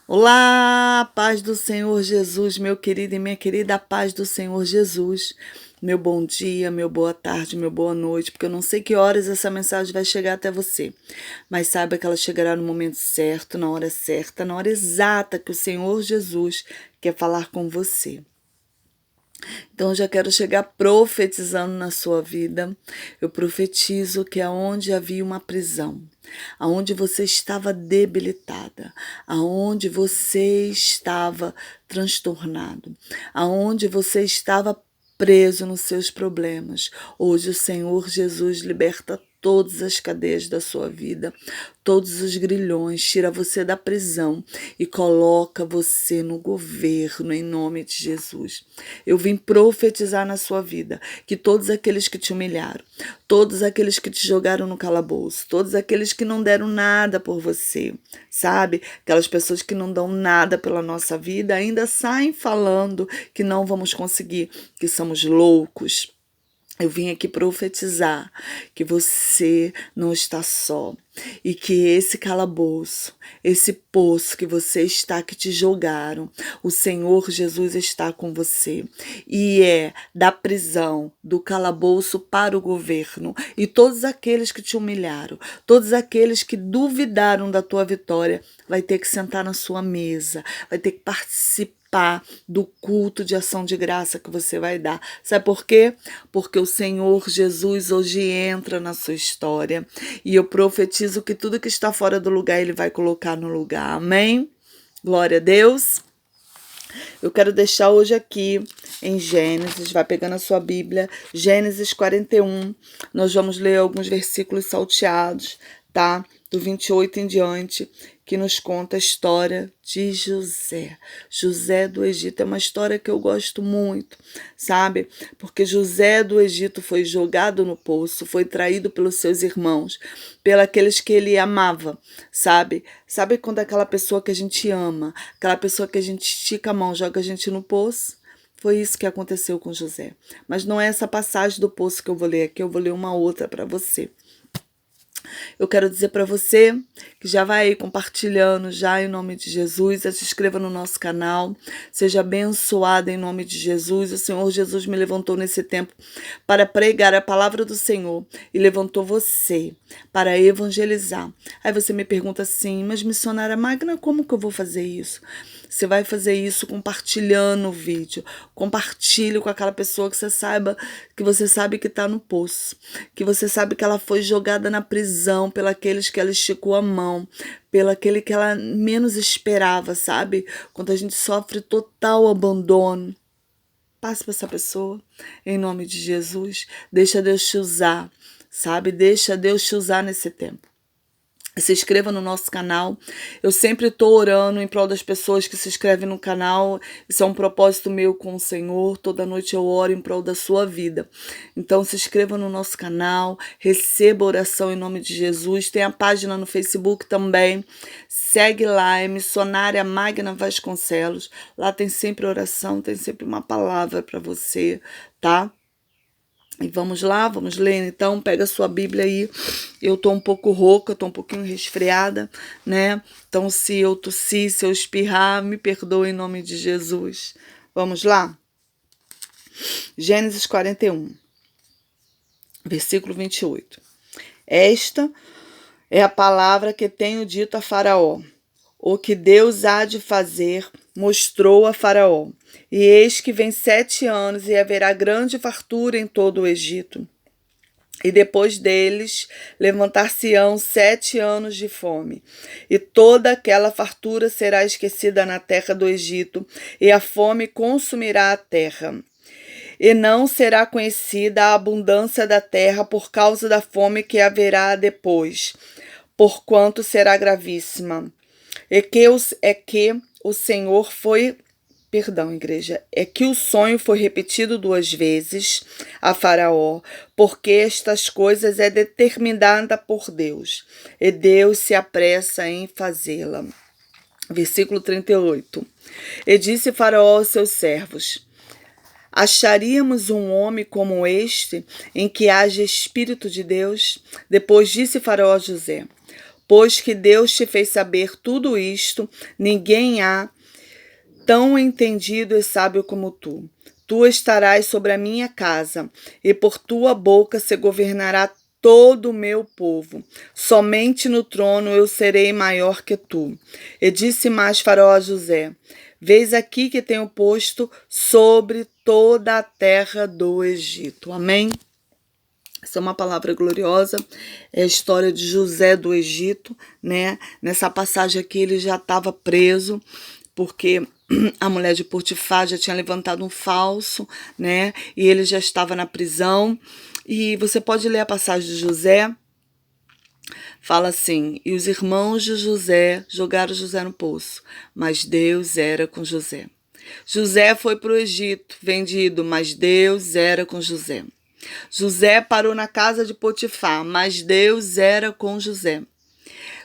Olá, paz do Senhor Jesus, meu querido e minha querida, paz do Senhor Jesus. Meu bom dia, meu boa tarde, meu boa noite, porque eu não sei que horas essa mensagem vai chegar até você, mas saiba que ela chegará no momento certo, na hora exata que o Senhor Jesus quer falar com você. Então, eu já quero chegar profetizando na sua vida. Eu profetizo que aonde havia uma prisão, aonde você estava debilitada, aonde você estava transtornado, aonde você estava preso nos seus problemas, hoje o Senhor Jesus liberta todas as cadeias da sua vida, todos os grilhões, tira você da prisão e coloca você no governo em nome de Jesus. Eu vim profetizar na sua vida que todos aqueles que te humilharam, todos aqueles que te jogaram no calabouço, todos aqueles que não deram nada por você, sabe? Aquelas pessoas que não dão nada pela nossa vida ainda saem falando que não vamos conseguir, que somos loucos. Eu vim aqui profetizar que você não está só e que esse calabouço, esse poço que você está, que te jogaram, o Senhor Jesus está com você e é da prisão, do calabouço para o governo. E todos aqueles que te humilharam, todos aqueles que duvidaram da tua vitória, vai ter que sentar na sua mesa, vai ter que participar do culto de ação de graça que você vai dar. Sabe por quê? Porque o Senhor Jesus hoje entra na sua história e eu profetizo que tudo que está fora do lugar Ele vai colocar no lugar. Amém? Glória a Deus. Eu quero deixar hoje aqui em Gênesis, vai pegando a sua Bíblia, Gênesis 41. Nós vamos ler alguns versículos salteados, tá? Do 28 em diante, que nos conta a história de José. José do Egito é uma história que eu gosto muito, sabe? Porque José do Egito foi jogado no poço, foi traído pelos seus irmãos, pelos que ele amava, sabe? Sabe quando aquela pessoa que a gente ama, aquela pessoa que a gente estica a mão, joga a gente no poço? Foi isso que aconteceu com José. Mas não é essa passagem do poço que eu vou ler aqui, eu vou ler uma outra para você. Eu quero dizer para você que já vai aí compartilhando já em nome de Jesus, se inscreva no nosso canal, seja abençoada em nome de Jesus. O Senhor Jesus me levantou nesse tempo para pregar a palavra do Senhor e levantou você para evangelizar. Aí você me pergunta assim, mas missionária Magna, como que eu vou fazer isso? Você vai fazer isso compartilhando o vídeo. Compartilhe com aquela pessoa que você sabe que está no poço, que você sabe que ela foi jogada na prisão pelos que ela esticou a mão, pelo aquele que ela menos esperava, sabe? Quando a gente sofre total abandono. Passe para essa pessoa, em nome de Jesus. Deixa Deus te usar, sabe? Deixa Deus te usar nesse tempo. Se inscreva no nosso canal. Eu sempre estou orando em prol das pessoas que se inscrevem no canal. Isso é um propósito meu com o Senhor. Toda noite eu oro em prol da sua vida. Então se inscreva no nosso canal. Receba oração em nome de Jesus. Tem a página no Facebook também. Segue lá, é Missionária Magna Vasconcelos. Lá tem sempre oração, tem sempre uma palavra para você, tá? E vamos lá, vamos ler então, pega a sua Bíblia aí. Eu tô um pouco rouca, tô um pouquinho resfriada, né? Então se eu tossir, se eu espirrar, me perdoe em nome de Jesus. Vamos lá? Gênesis 41, versículo 28. Esta é a palavra que tenho dito a Faraó. O que Deus há de fazer mostrou a Faraó. E eis que vem 7 anos e haverá grande fartura em todo o Egito. E depois deles levantar-se-ão 7 anos de fome, e toda aquela fartura será esquecida na terra do Egito, e a fome consumirá a terra. E não será conhecida a abundância da terra por causa da fome que haverá depois, porquanto será gravíssima. É que o Senhor foi igreja, é que o sonho foi repetido 2 vezes a Faraó, porque estas coisas é determinada por Deus, e Deus se apressa em fazê-la. Versículo 38. E disse Faraó aos seus servos: acharíamos um homem como este, em que haja Espírito de Deus? Depois disse Faraó a José: Pois que Deus te fez saber tudo isto, ninguém há tão entendido e sábio como tu. Tu estarás sobre a minha casa, e por tua boca se governará todo o meu povo. Somente no trono eu serei maior que tu. E disse mais Faraó a José: Vês aqui que tenho posto sobre toda a terra do Egito. Amém? Essa é uma palavra gloriosa, é a história de José do Egito, né? Nessa passagem aqui ele já estava preso, porque a mulher de Potifar já tinha levantado um falso, né? E ele já estava na prisão. E você pode ler a passagem de José. Fala assim: e os irmãos de José jogaram José no poço, mas Deus era com José. José foi para o Egito, vendido, mas Deus era com José. José parou na casa de Potifar, mas Deus era com José.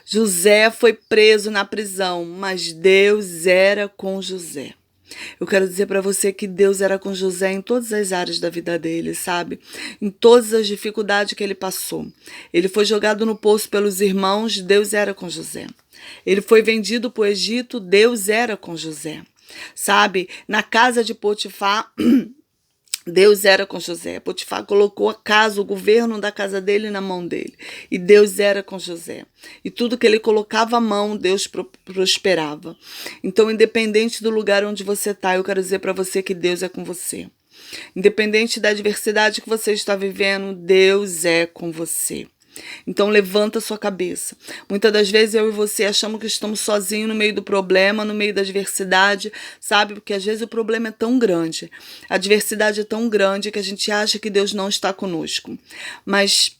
José foi preso na prisão, mas Deus era com José. Eu quero dizer para você que Deus era com José em todas as áreas da vida dele, sabe? Em todas as dificuldades que ele passou. Ele foi jogado no poço pelos irmãos, Deus era com José. Ele foi vendido para o Egito, Deus era com José. Sabe? Na casa de Potifar, Deus era com José. Potifar colocou a casa, o governo da casa dele na mão dele. E Deus era com José. E tudo que ele colocava a mão, Deus prosperava. Então, independente do lugar onde você está, eu quero dizer para você que Deus é com você. Independente da adversidade que você está vivendo, Deus é com você. Então levanta sua cabeça. Muitas das vezes eu e você achamos que estamos sozinhos no meio do problema, no meio da adversidade, sabe? Porque às vezes o problema é tão grande, a adversidade é tão grande que a gente acha que Deus não está conosco. Mas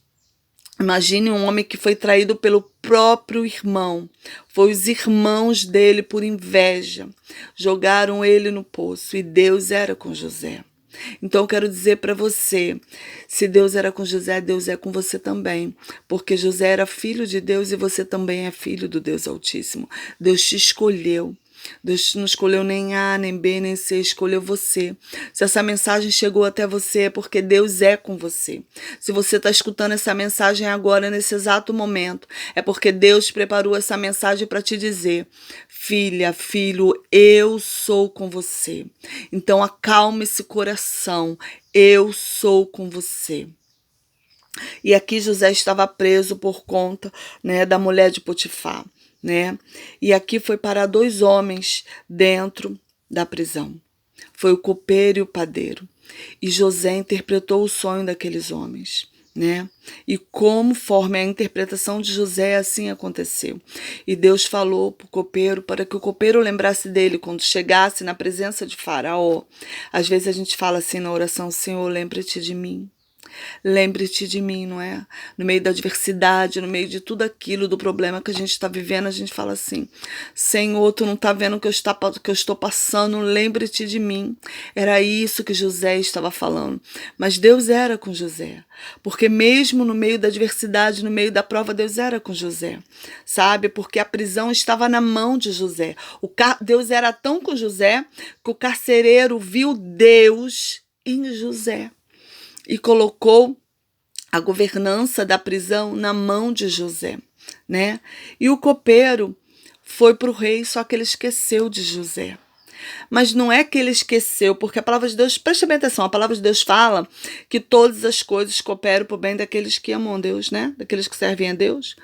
imagine um homem que foi traído pelo próprio irmão. Foi os irmãos dele, por inveja, jogaram ele no poço e Deus era com José. Então eu quero dizer para você, se Deus era com José, Deus é com você também, porque José era filho de Deus e você também é filho do Deus Altíssimo. Deus te escolheu. Deus não escolheu nem A, nem B, nem C, escolheu você. Se essa mensagem chegou até você é porque Deus é com você. Se você está escutando essa mensagem agora, nesse exato momento, é porque Deus preparou essa mensagem para te dizer: filha, filho, eu sou com você. Então acalme esse coração, eu sou com você. E aqui José estava preso por conta, né, da mulher de Potifar. Né? E aqui foi parar 2 homens dentro da prisão. Foi o copeiro e o padeiro. E José interpretou o sonho daqueles homens. Né? E conforme a interpretação de José, assim aconteceu. E Deus falou para o copeiro, para que o copeiro lembrasse dele quando chegasse na presença de Faraó. Às vezes a gente fala assim na oração: Senhor, lembre-te de mim. Lembre-te de mim, não é? No meio da adversidade, no meio de tudo aquilo, do problema que a gente está vivendo, a gente fala assim: Senhor, tu não está vendo o que eu estou passando, lembre-te de mim. Era isso que José estava falando. Mas Deus era com José, porque mesmo no meio da adversidade, no meio da prova, Deus era com José, sabe? Porque a prisão estava na mão de José. Deus era tão com José que o carcereiro viu Deus em José e colocou a governança da prisão na mão de José, né? E o copeiro foi para o rei, só que ele esqueceu de José. Mas não é que ele esqueceu, porque a palavra de Deus, preste bem atenção, a palavra de Deus fala que todas as coisas cooperam para o bem daqueles que amam a Deus, né? Daqueles que servem a Deus.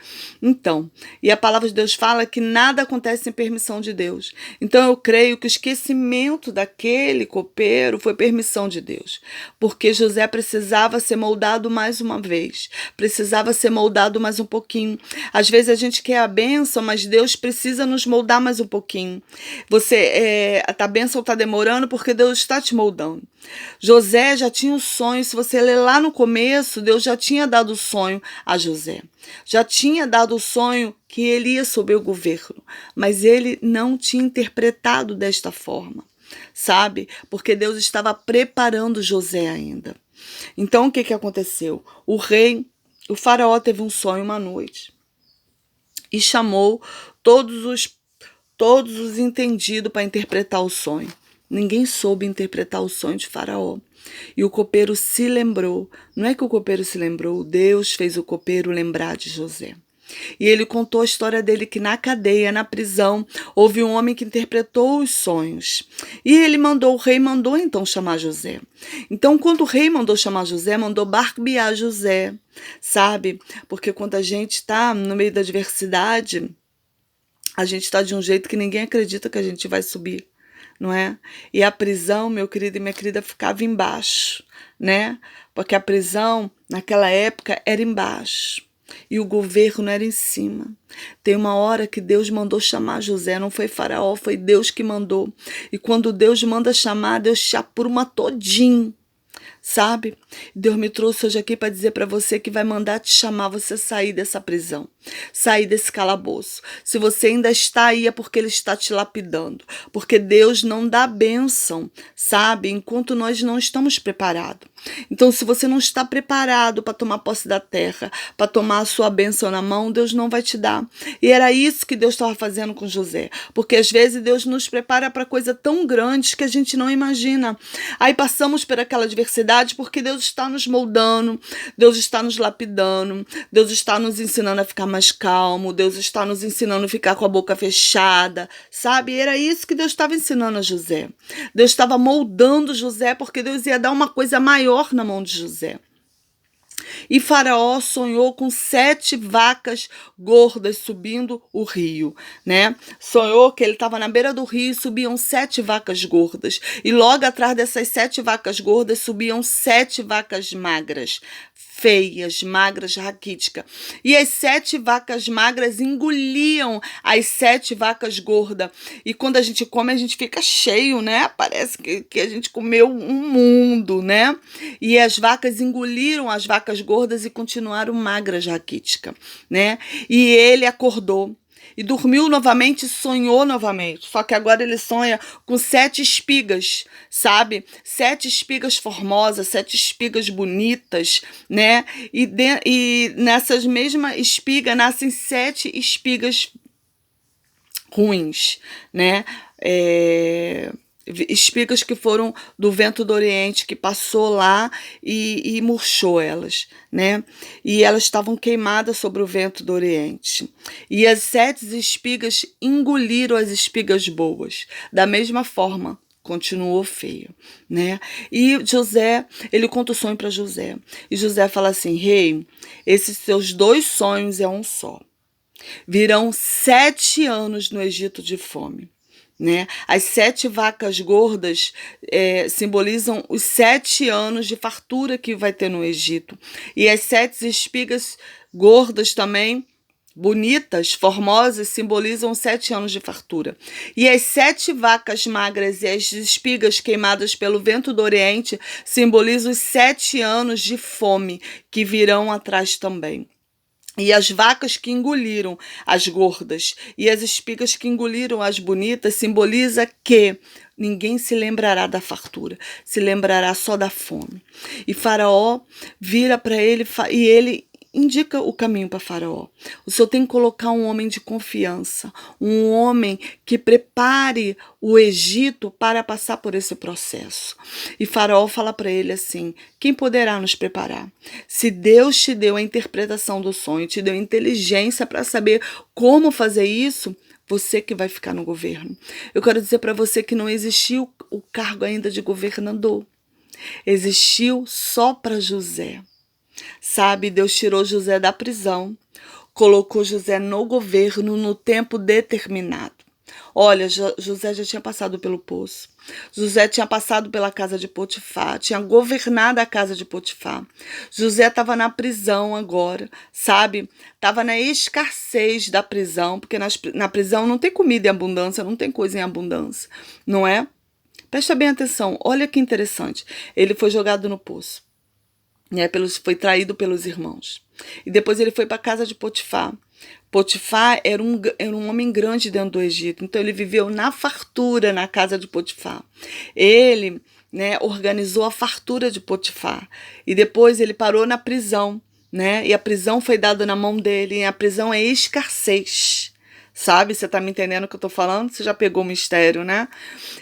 Então, e a palavra de Deus fala que nada acontece sem permissão de Deus. Então eu creio que o esquecimento daquele copeiro foi permissão de Deus, porque José precisava ser moldado mais uma vez, precisava ser moldado mais um pouquinho. Às vezes a gente quer a bênção, mas Deus precisa nos moldar mais um pouquinho. A bênção está demorando porque Deus está te moldando. José já tinha um sonho. Se você ler lá no começo, Deus já tinha dado o sonho a José. Já tinha dado o sonho que ele ia sob o governo. Mas ele não tinha interpretado desta forma, sabe? Porque Deus estava preparando José ainda. Então o que aconteceu? O faraó teve um sonho uma noite e chamou todos os entendidos para interpretar o sonho. Ninguém soube interpretar o sonho de Faraó. E o copeiro se lembrou. Não é que o copeiro se lembrou, Deus fez o copeiro lembrar de José. E ele contou a história dele que na cadeia, na prisão, houve um homem que interpretou os sonhos. E o rei mandou então chamar José. Então, quando o rei mandou chamar José, mandou barbear José, sabe? Porque quando a gente está no meio da adversidade, a gente está de um jeito que ninguém acredita que a gente vai subir, não é? E a prisão, meu querido e minha querida, ficava embaixo, né? Porque a prisão, naquela época, era embaixo. E o governo era em cima. Tem uma hora que Deus mandou chamar José, não foi Faraó, foi Deus que mandou. E quando Deus manda chamar, Deus te apruma todinho, sabe? Deus me trouxe hoje aqui para dizer para você que vai mandar te chamar você sair dessa prisão, sair desse calabouço. Se você ainda está aí é porque Ele está te lapidando, porque Deus não dá bênção, sabe? Enquanto nós não estamos preparados. Então, se você não está preparado para tomar posse da terra, para tomar a sua bênção na mão, Deus não vai te dar. E era isso que Deus estava fazendo com José, porque às vezes Deus nos prepara para coisa tão grande que a gente não imagina. Aí passamos por aquela adversidade porque Deus está nos moldando, Deus está nos lapidando, Deus está nos ensinando a ficar mais calmo, Deus está nos ensinando a ficar com a boca fechada, sabe? E era isso que Deus estava ensinando a José. Deus estava moldando José porque Deus ia dar uma coisa maior na mão de José. E Faraó sonhou com 7 vacas gordas subindo o rio, né? Sonhou que ele estava na beira do rio e subiam 7 vacas gordas. E logo atrás dessas 7 vacas gordas subiam 7 vacas magras, feias, magras, raquíticas. E as 7 vacas magras engoliam as 7 vacas gordas. E quando a gente come, a gente fica cheio, né? Parece que a gente comeu um mundo, né? E as vacas engoliram as vacas gordas e continuaram magras, raquíticas, né? E ele acordou. E dormiu novamente, sonhou novamente. Só que agora ele sonha com 7 espigas, sabe? 7 espigas formosas, 7 espigas bonitas, né? E nessas mesmas espigas nascem 7 espigas ruins, né? Espigas que foram do vento do Oriente, que passou lá e murchou elas, né? E elas estavam queimadas sobre o vento do Oriente. E as 7 espigas engoliram as espigas boas. Da mesma forma, continuou feio, né? E José, ele conta o sonho para José. E José fala assim: rei, esses seus 2 sonhos é um só. Virão 7 anos no Egito de fome. Né? As 7 vacas gordas simbolizam os 7 anos de fartura que vai ter no Egito. E as 7 espigas gordas também, bonitas, formosas, simbolizam 7 anos de fartura. E as 7 vacas magras e as espigas queimadas pelo vento do Oriente simbolizam os 7 anos de fome que virão atrás também. E as vacas que engoliram as gordas e as espigas que engoliram as bonitas simboliza que ninguém se lembrará da fartura, se lembrará só da fome. E Faraó vira para ele e ele indica o caminho para Faraó. O Senhor tem que colocar um homem de confiança, um homem que prepare o Egito para passar por esse processo. E Faraó fala para ele assim: quem poderá nos preparar? Se Deus te deu a interpretação do sonho, te deu inteligência para saber como fazer isso, você que vai ficar no governo. Eu quero dizer para você que não existiu o cargo ainda de governador. Existiu só para José. Sabe, Deus tirou José da prisão, colocou José no governo no tempo determinado. Olha, José já tinha passado pelo poço. José tinha passado pela casa de Potifar, tinha governado a casa de Potifar. José estava na prisão agora, sabe? Estava na escassez da prisão, porque na prisão não tem comida em abundância, não tem coisa em abundância, não é? Presta bem atenção, olha que interessante. Ele foi jogado no poço. Foi traído pelos irmãos. E depois ele foi para a casa de Potifar. Potifar era um homem grande dentro do Egito. Então ele viveu na fartura na casa de Potifar. Ele, organizou a fartura de Potifar. E depois ele parou na prisão. E a prisão foi dada na mão dele. E a prisão é escassez. Sabe? Você está me entendendo o que eu estou falando? Você já pegou o mistério, né?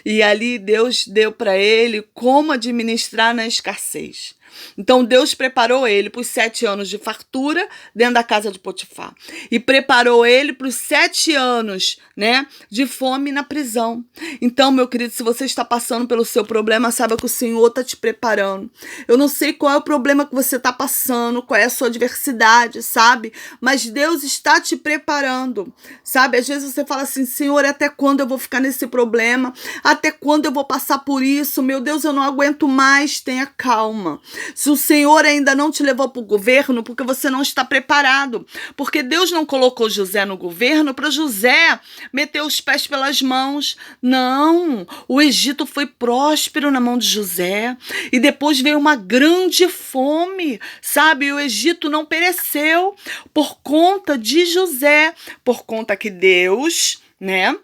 E ali Deus deu para ele como administrar na escassez. Então Deus preparou ele para os 7 anos de fartura dentro da casa de Potifar. E preparou ele para os 7 anos, né, de fome na prisão. Então, meu querido, se você está passando pelo seu problema, saiba que o Senhor está te preparando. Eu não sei qual é o problema que você está passando, qual é a sua adversidade, sabe? Mas Deus está te preparando, sabe? Às vezes você fala assim, Senhor, até quando eu vou ficar nesse problema? Até quando eu vou passar por isso? Meu Deus, eu não aguento mais. Tenha calma. Se o Senhor ainda não te levou para o governo, porque você não está preparado. Porque Deus não colocou José no governo para José meter os pés pelas mãos. Não. O Egito foi próspero na mão de José. E depois veio uma grande fome, sabe? E o Egito não pereceu por conta de José, por conta que Deus, né,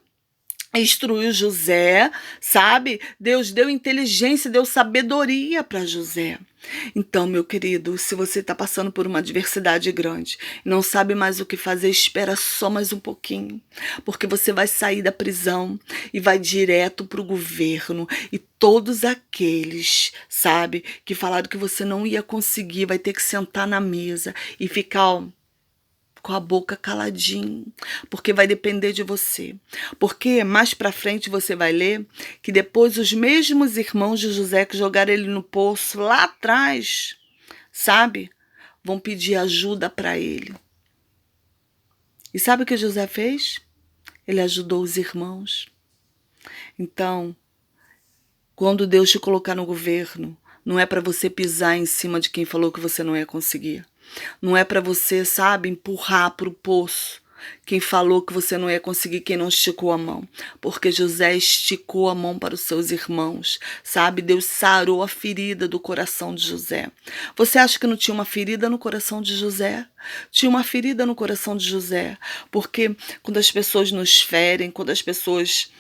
instruiu José, sabe? Deus deu inteligência, deu sabedoria para José. Então, meu querido, se você está passando por uma adversidade grande, não sabe mais o que fazer, espera só mais um pouquinho, porque você vai sair da prisão e vai direto para o governo. E todos aqueles, sabe, que falaram que você não ia conseguir, vai ter que sentar na mesa e ficar, ó, com a boca caladinho, porque vai depender de você. Porque mais para frente você vai ler que depois os mesmos irmãos de José que jogaram ele no poço lá atrás, sabe, vão pedir ajuda para ele. E sabe o que José fez? Ele ajudou os irmãos. Então, quando Deus te colocar no governo, não é para você pisar em cima de quem falou que você não ia conseguir. Não é para você, sabe, empurrar para o poço quem falou que você não ia conseguir, quem não esticou a mão. Porque José esticou a mão para os seus irmãos, sabe? Deus sarou a ferida do coração de José. Você acha que não tinha uma ferida no coração de José? Tinha uma ferida no coração de José. Porque quando as pessoas nos ferem, quando as pessoas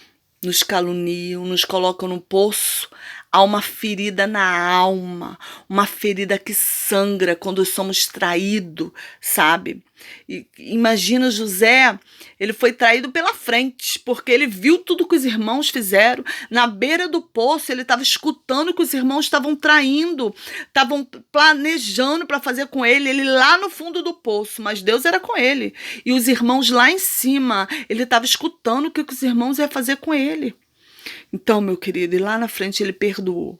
nos caluniam, nos colocam no poço, há uma ferida na alma, uma ferida que sangra quando somos traídos, sabe? E imagina José, ele foi traído pela frente, porque ele viu tudo que os irmãos fizeram. Na beira do poço, ele estava escutando que os irmãos estavam traindo, estavam planejando para fazer com ele, ele lá no fundo do poço, mas Deus era com ele. E os irmãos lá em cima, ele estava escutando o que os irmãos iam fazer com ele. Então, meu querido, e lá na frente ele perdoou.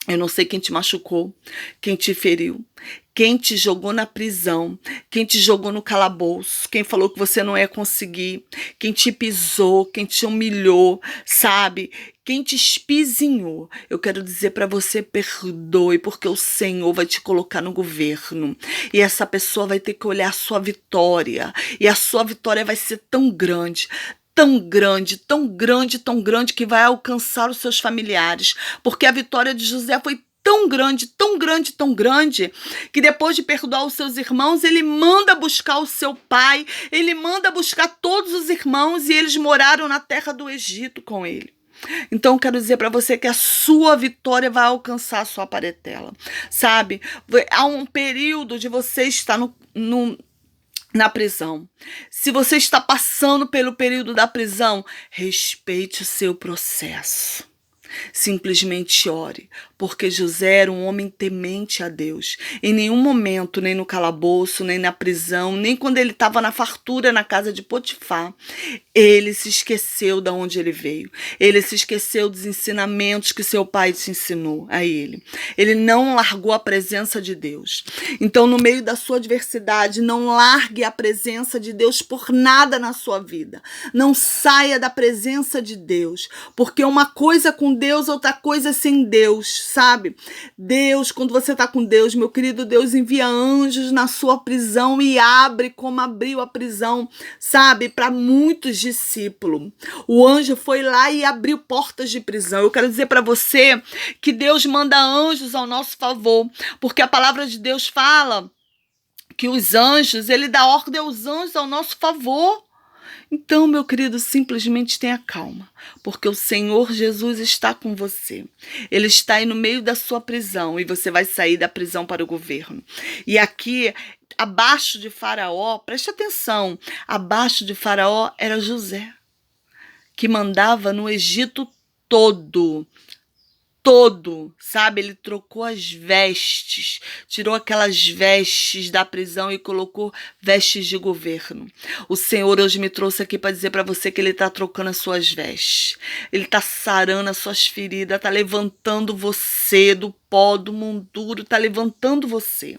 Eu não sei quem te machucou, quem te feriu, quem te jogou na prisão, quem te jogou no calabouço, quem falou que você não ia conseguir, quem te pisou, quem te humilhou, sabe? Quem te espizinhou. Eu quero dizer para você, perdoe, porque o Senhor vai te colocar no governo. E essa pessoa vai ter que olhar a sua vitória. E a sua vitória vai ser tão grande, tão grande, tão grande, tão grande, que vai alcançar os seus familiares. Porque a vitória de José foi tão grande, tão grande, tão grande, que depois de perdoar os seus irmãos, ele manda buscar o seu pai, ele manda buscar todos os irmãos, e eles moraram na terra do Egito com ele. Então, eu quero dizer para você que a sua vitória vai alcançar a sua parentela, sabe? Há um período de você estar na prisão. Se você está passando pelo período da prisão, respeite o seu processo. Simplesmente ore, porque José era um homem temente a Deus. Em nenhum momento, nem no calabouço, nem na prisão, nem quando ele estava na fartura na casa de Potifar, ele se esqueceu de onde ele veio. Ele se esqueceu dos ensinamentos que seu pai te ensinou a ele. Ele não largou a presença de Deus. Então, no meio da sua adversidade, não largue a presença de Deus por nada na sua vida. Não saia da presença de Deus, porque uma coisa com Deus, outra coisa sem Deus, sabe? Deus, quando você está com Deus, meu querido, Deus envia anjos na sua prisão e abre como abriu a prisão, sabe? Para muitos discípulos. O anjo foi lá e abriu portas de prisão. Eu quero dizer para você que Deus manda anjos ao nosso favor, porque a palavra de Deus fala que os anjos, ele dá ordem aos anjos ao nosso favor. Então, meu querido, simplesmente tenha calma, porque o Senhor Jesus está com você. Ele está aí no meio da sua prisão e você vai sair da prisão para o governo. E aqui, abaixo de Faraó, preste atenção, abaixo de Faraó era José, que mandava no Egito todo. todo, sabe? Ele trocou as vestes, tirou aquelas vestes da prisão e colocou vestes de governo. O Senhor hoje me trouxe aqui para dizer para você que Ele está trocando as suas vestes. Ele está sarando as suas feridas, está levantando você do pó, do monturo, está levantando você.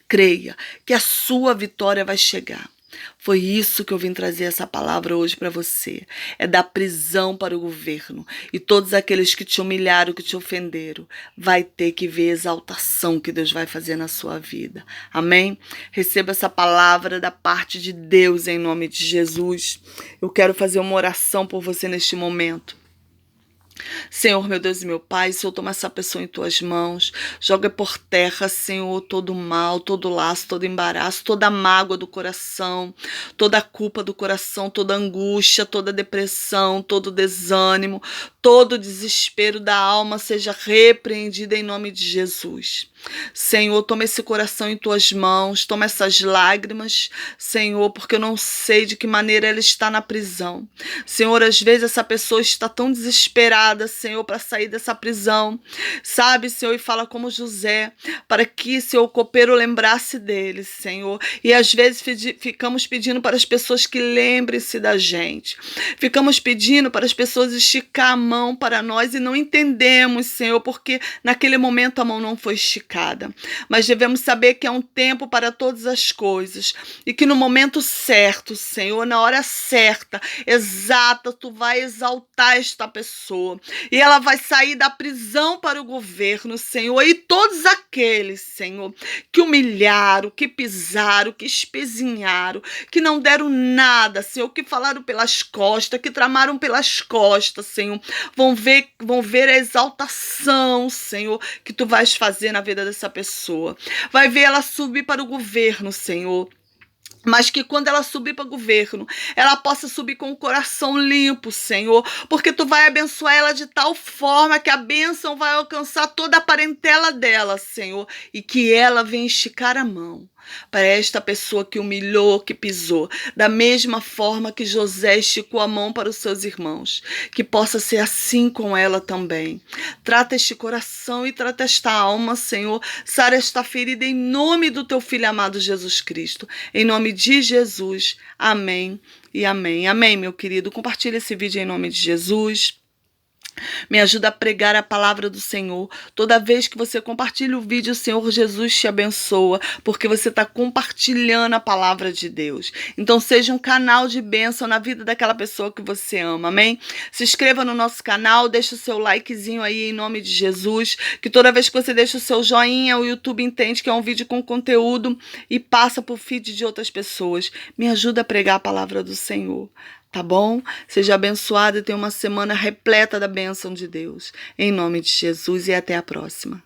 Creia que a sua vitória vai chegar. Foi isso que eu vim trazer essa palavra hoje para você. É da prisão para o governo. E todos aqueles que te humilharam, que te ofenderam, vai ter que ver a exaltação que Deus vai fazer na sua vida. Amém? Receba essa palavra da parte de Deus em nome de Jesus. Eu quero fazer uma oração por você neste momento. Senhor, meu Deus e meu Pai, Senhor, toma essa pessoa em tuas mãos, joga por terra, Senhor, todo mal, todo laço, todo embaraço, toda mágoa do coração, toda culpa do coração, toda angústia, toda depressão, todo desânimo, todo desespero da alma seja repreendido em nome de Jesus. Senhor, toma esse coração em tuas mãos, toma essas lágrimas, Senhor, porque eu não sei de que maneira ela está na prisão. Senhor, às vezes essa pessoa está tão desesperada, Senhor, para sair dessa prisão, sabe, Senhor, e fala como José, para que, Senhor, o copeiro lembrasse dele, Senhor. E às vezes ficamos pedindo para as pessoas que lembrem-se da gente. Ficamos pedindo para as pessoas esticar a mão para nós e não entendemos, Senhor, porque naquele momento a mão não foi esticada. Mas devemos saber que há um tempo para todas as coisas e que no momento certo, Senhor, na hora certa, exata, tu vai exaltar esta pessoa e ela vai sair da prisão para o governo, Senhor, e todos aqueles, Senhor, que humilharam, que pisaram, que espezinharam, que não deram nada, Senhor, que falaram pelas costas, que tramaram pelas costas, Senhor, vão ver a exaltação, Senhor, que tu vais fazer na vida dessa pessoa. Vai ver ela subir para o governo, Senhor. Mas que quando ela subir para o governo, ela possa subir com o coração limpo, Senhor, porque tu vai abençoar ela de tal forma que a bênção vai alcançar toda a parentela dela, Senhor, e que ela venha esticar a mão para esta pessoa que humilhou, que pisou, da mesma forma que José esticou a mão para os seus irmãos, que possa ser assim com ela também. Trata este coração e trata esta alma, Senhor, sara esta ferida em nome do teu Filho amado Jesus Cristo, em nome de Jesus, amém e amém. Amém, meu querido, compartilha esse vídeo em nome de Jesus. Me ajuda a pregar a palavra do Senhor. Toda vez que você compartilha o vídeo, o Senhor Jesus te abençoa, porque você está compartilhando a palavra de Deus. Então seja um canal de bênção na vida daquela pessoa que você ama, amém? Se inscreva no nosso canal, deixa o seu likezinho aí em nome de Jesus, que toda vez que você deixa o seu joinha, o YouTube entende que é um vídeo com conteúdo e passa para o feed de outras pessoas. Me ajuda a pregar a palavra do Senhor. Tá bom? Seja abençoado e tenha uma semana repleta da bênção de Deus. Em nome de Jesus e até a próxima.